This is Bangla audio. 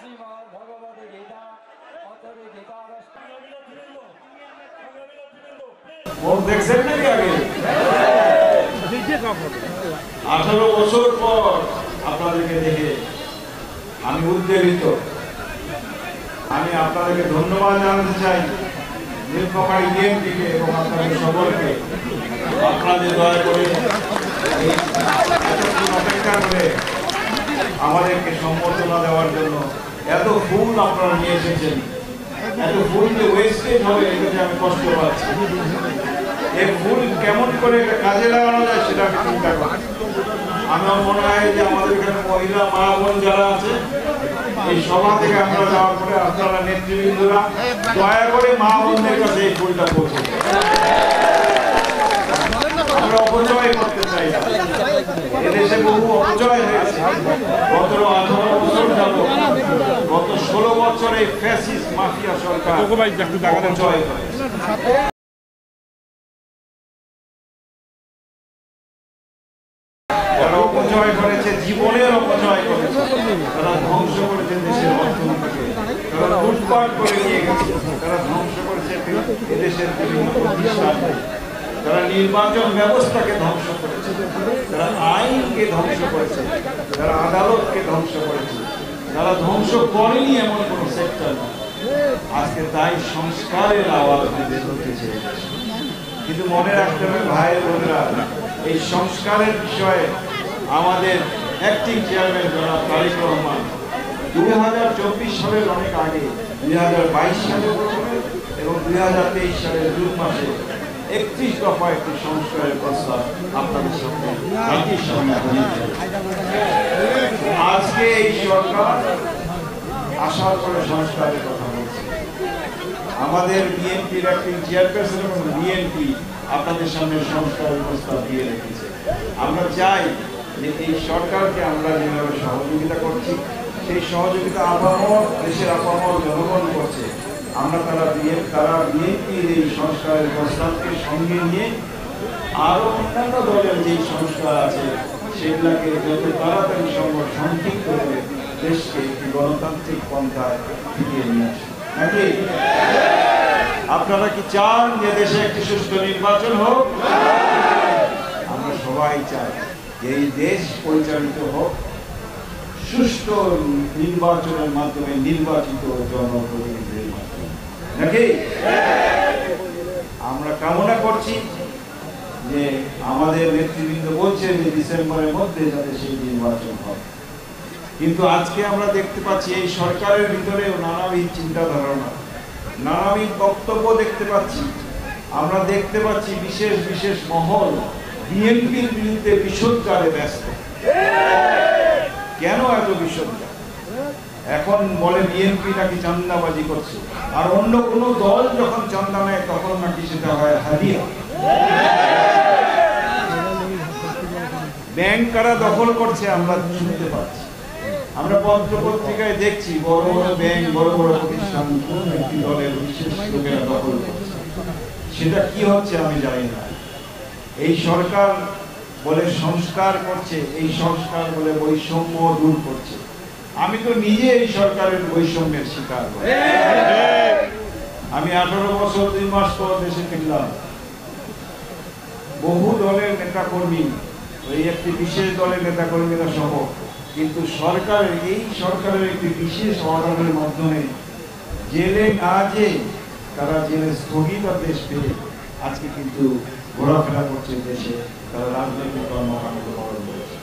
শ্রীমদ্ ভগবদ গীতা অথরে গীতা মুখ দেখছেন নাকি আগে 18 বছর পর আপনাদেরকে দেখে আমি উদ্বেলিত। আমি আপনাদেরকে ধন্যবাদ জানাতে চাই নীলফামারী বিএনপিকে এবং আপনাদের সকলকে। আপনাদের দয়া করে অপেক্ষা করে আমাদেরকে সম্বর্ধনা দেওয়ার জন্য এত ফুল আপনারা নিয়ে এসেছেন। এত ফুল যে ওয়েস্টেজ হবে এটাতে আমি কষ্ট পাচ্ছি। এই ফুল কেমন করে কাজে লাগানো যায় সেটা আমি চিন্তা করি। আমার মনে হয় যে আমাদের এখানে মহিলা মা বোন যারা আছে এই সভা থেকে আমরা যাওয়ার পরে আপনারা নেতৃবৃন্দরা দয়া করে মা বোনদের কাছে এই ফুলটা পৌঁছে আমরা অপচয় করতে চাই না। এদেশে বহু অপচয় হয়েছে। গত 18 বছর যাবত, গত 16 বছর এই ফ্যাসিস্ট মাফিয়া সরকার অপচয় করেছে। তারা অপচয় করেছে, জীবনের অপচয় করেছে, তারা ধ্বংস করেছে দেশের অর্থনীতিকে, তারা লুটপাট করে নিয়ে গেছে, তারা ধ্বংস করেছে এদেশের বিভিন্ন প্রতিষ্ঠানকে, তারা নির্বাচন ব্যবস্থাকে ধ্বংস করেছে, তারা আইনকে ধ্বংস করেছে, তারা আদালতকে ধ্বংস করেছে, তারা ধ্বংস করেনি এমন কোন সেক্টর না। আজকে তাই সংস্কারের আওয়াজ বের হতেছে। কিন্তু মনে রাখতে হবে ভাই বোনেরা, এই সংস্কারের বিষয়ে আমাদের অ্যাক্টিং চেয়ারম্যান জনাব তারেক রহমান 2024 সালের অনেক আগে 2022 সালে এবং 2023 সালের জুন মাসে 31 দফা একটি সংস্কারের প্রস্তাব আপনাদের সামনে জাতির সামনে আজকে এই সরকার আসার পরে সংস্কারের কথা বলছে। আমাদের বিএনপির অ্যাক্টিং চেয়ারপারসন এবং বিএনপি আপনাদের সামনে সংস্কারের প্রস্তাব দিয়ে রেখেছে। আমরা চাই যে এই সরকারকে আমরা যেভাবে সহযোগিতা করছি সেই সহযোগিতা আপামর দেশের আপামর জনগণ করছে। আমরা তারা বিএনপির এই সংস্কারের প্রস্তাবকে সঙ্গে নিয়ে আরো অন্যান্য দলের যে সংস্কার আছে সেগুলাকে যত তাড়াতাড়ি সম্ভব সংক্ষিপ্ত করে দেশকে একটি গণতান্ত্রিক পন্থায় ফিরিয়ে নিয়ে আসে। নাকি আপনারা কি চান যে দেশে একটি সুষ্ঠু নির্বাচন হোক? আমরা সবাই চাই এই দেশ পরিচালিত হোক সুষ্ঠু নির্বাচনের মাধ্যমে, নির্বাচিত জনপ্রতিনিধিদের মাধ্যমে। নাকি আমরা কামনা করছি যে আমাদের নেতৃবৃন্দ বলছে যে ডিসেম্বরের মধ্যে যাতে সেই নির্বাচন হয়। কিন্তু আজকে আমরা দেখতে পাচ্ছি এই সরকারের ভিতরেও নানাবিধ চিন্তা ধারণা, নানাবিধ বক্তব্য দেখতে পাচ্ছি। আমরা দেখতে পাচ্ছি বিশেষ বিশেষ মহল বিএনপির বিরুদ্ধে বিষোদ্গারে ব্যস্ত। কেন এত বিষোদ্গার? এখন বলে বিএনপি নাকি চাঁদাবাজি করছে, আর অন্য কোন দল যখন চাঁদা নেয় তখন নাকি সেটা হয় হাদিয়া। ব্যাংক কারা দখল করছে আমরা শুনতে পাচ্ছি। আমরা পত্র পত্রিকায় দেখছি বড় বড় ব্যাংক, বড় বড় প্রতিষ্ঠান একটি দলের বিশেষ লোকেরা দখল করছে। সেটা কি হচ্ছে আমি জানি না। এই সরকার বলে সংস্কার করছে, এই সংস্কার বলে বৈষম্য দূর করছে। আমি তো নিজে এই সরকারের বৈষম্যের শিকার। আমি 18 বছর 2 মাস পর দেশে ফিরলাম। বহু দলের নেতা কর্মী, ওই একটি বিশেষ দলের নেতা কর্মীরা সহ, কিন্তু এই সরকারের একটি বিশেষ অর্ডারের মাধ্যমে জেলে না যে তারা জেলে স্থগিতাদেশ পেয়ে আজকে কিন্তু ঘোরাফেরা করছে দেশে, তারা রাজনৈতিক কর্মকাণ্ড পালন করেছে।